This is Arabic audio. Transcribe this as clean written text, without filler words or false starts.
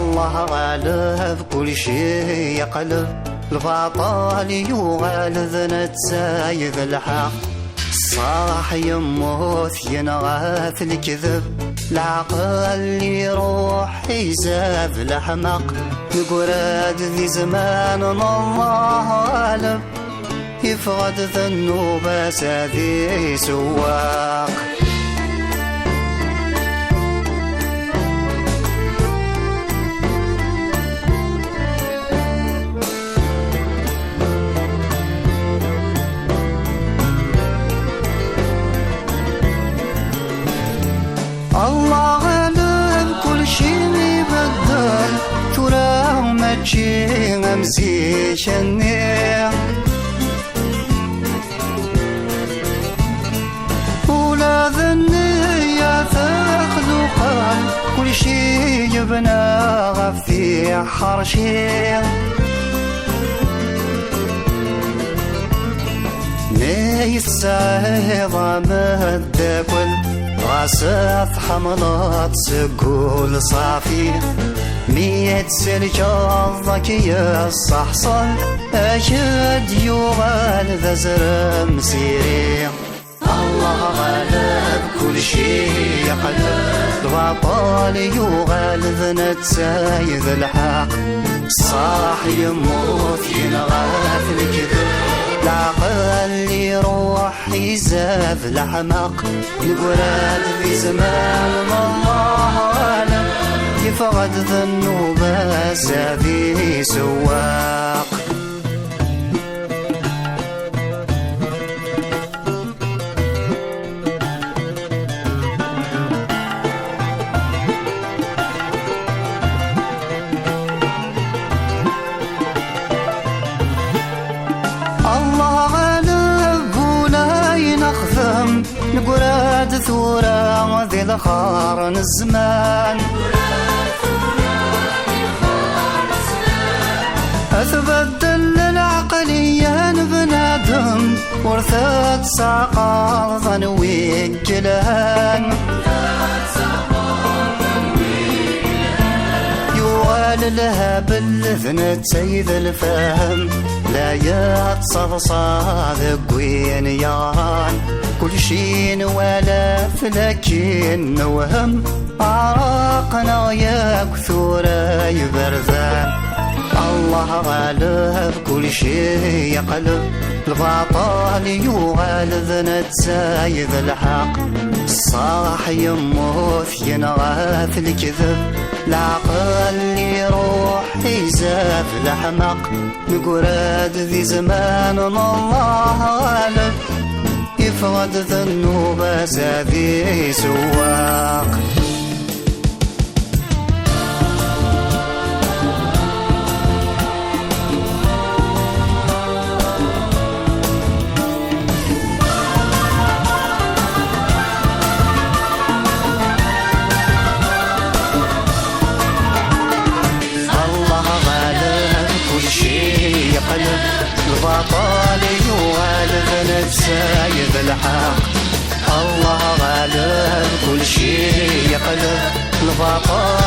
الله غالب كل شي يقلب، البطل يغالب نتسايد الحق، الصح يموت ينغاث الكذب، العقل يروح يزاف الحمق، نقراد ذي زمان الله غالب، يفقد ذنوب ساذي سواق. الله غالب كل شي يبدل، تراه ما تجي غمزيش النير، ولا ذنية تخلقان كل شي يبنى غفي حرشير، نيس عظام الدكل غاسف حملات سقول صافي، ميت سلجاضك يا الصحصل، أشد يغال ذا زر مسيري. الله غالب كل شي يقلب، البطل يغالب نتسايد الحق، الصح يموت ينغاث الكذب، العقل يروح يزاف الحمق، القراد في زمان الله غالب، يفقد ذنوب سافي سواق. الله غالب ولا ينخثم، نقراد ثورة ذي الخارن الزمان، أتبدل العقلية بنادم، ورثت ساقا ظنوي الجلان، يوال لها بالذن تسيد الفهم، لا يتصفصف قوين يان، كل شي ولا فلكين نوهم، عراقنا يكثر يبرذان. الله غالب كل شي يقلب، البطل يغالب نتسايد الحق، الصح يموت ينغاث الكذب، العقل يروح يزاف الحمق، نقراد ذي زمان الله غالب، يفقد ذنوب ساذي سواق. البطل يغالب نتسايد الحق، الله غالب كل شي يقلب، البطل